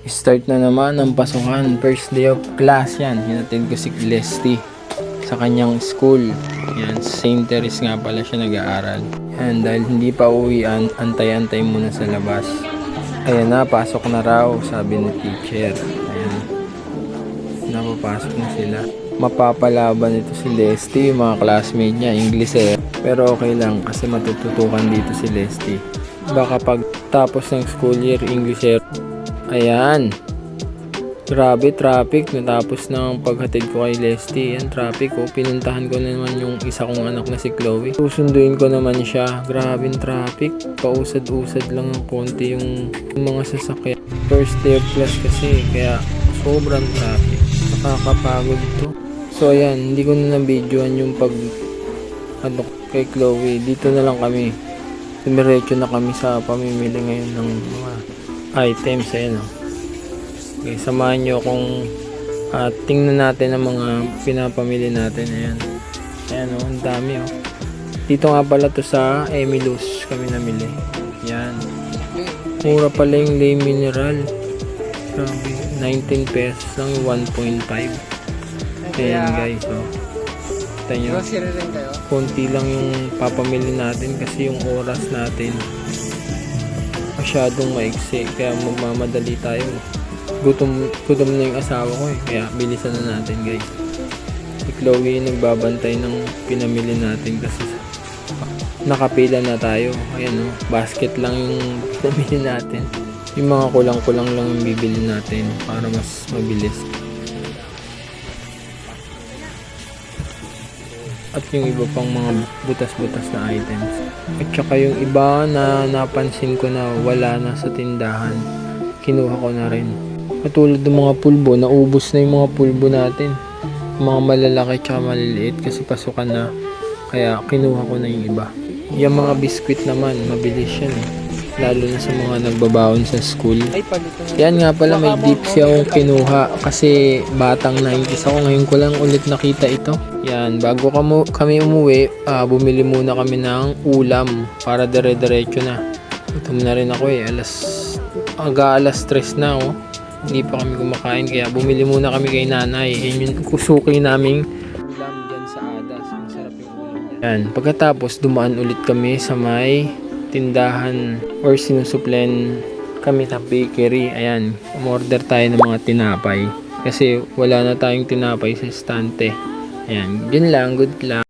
Start na naman ang pasukan. First day of class yan. Hinatid ko si Leslie sa kanyang school. Yan, St. Teres nga pala siya nag-aaral. Yan, dahil hindi pa uwian, antay-antay muna sa labas. Ayan na, pasok na raw, sabi ni teacher. Ayan, napapasok na sila. Mapapalaban ito si Leslie, yung mga classmate niya, English eh. Pero okay lang kasi matututukan dito si Leslie. Baka pag tapos ng school year, English eh. Ayan. Grabe, traffic. Natapos ng paghatid ko kay Leslie. Ayan, traffic. Oh. Pinuntahan ko naman yung isa kong anak na si Chloe. Susunduin ko naman siya. Grabe traffic. Pausad-usad lang ng konti yung mga sasakyan. First day of class kasi. Kaya sobrang traffic. Nakakapagod to. So ayan, hindi ko na na-videoan yung kay Chloe. Dito na lang kami. Dumiretso na kami sa pamimili ngayon ng mga items. Ayan o. Okay, samahan nyo kung tingnan natin ang mga pinapamili natin. Ayan. Ayan o, ang dami o. Dito nga pala to sa Emilus kami namili. Ayan. Mura pala yung Lay Mineral. Grabe. 19 pesos lang, 1.5. Ayan guys o. Kita nyo. Konti lang yung papamili natin kasi yung oras natin masyadong maiksi. Kaya magmamadali tayo. Gutom na yung asawa ko eh. Kaya bilisan na natin guys. Si Chloe nagbabantay ng pinamili natin kasi nakapila na tayo. Ayan o. Basket lang yung pinamili natin. Yung mga kulang-kulang lang yung bibili natin para mas mabilis. At yung iba pang mga butas-butas na items. At saka yung iba na napansin ko na wala na sa tindahan, kinuha ko na rin. Katulad ng mga pulbo, naubos na yung mga pulbo natin. Mga malalaki at maliliit kasi pasukan na. Kaya kinuha ko na yung iba. Yung mga biskwit naman, mabilis yan eh. Lalo na sa mga nagbabaon sa school. Yan nga pala, may Dipsy akong kinuha kasi batang 90s ako. Ngayon ko lang ulit nakita ito. Yan, bago kami umuwi, bumili muna kami ng ulam para dire-diretso na. Gutom na rin ako eh, alas 3 na oh. Hindi pa kami kumakain kaya bumili muna kami kay nanay. Yan yung kusuki naming ulam dyan sa Adas. Masarap yung ulam dyan. Yan, pagkatapos dumaan ulit kami sa may tindahan or sinusuplen kami sa bakery. Ayan, umorder tayo ng mga tinapay kasi wala na tayong tinapay sa estante. Ayan, yun lang, good luck.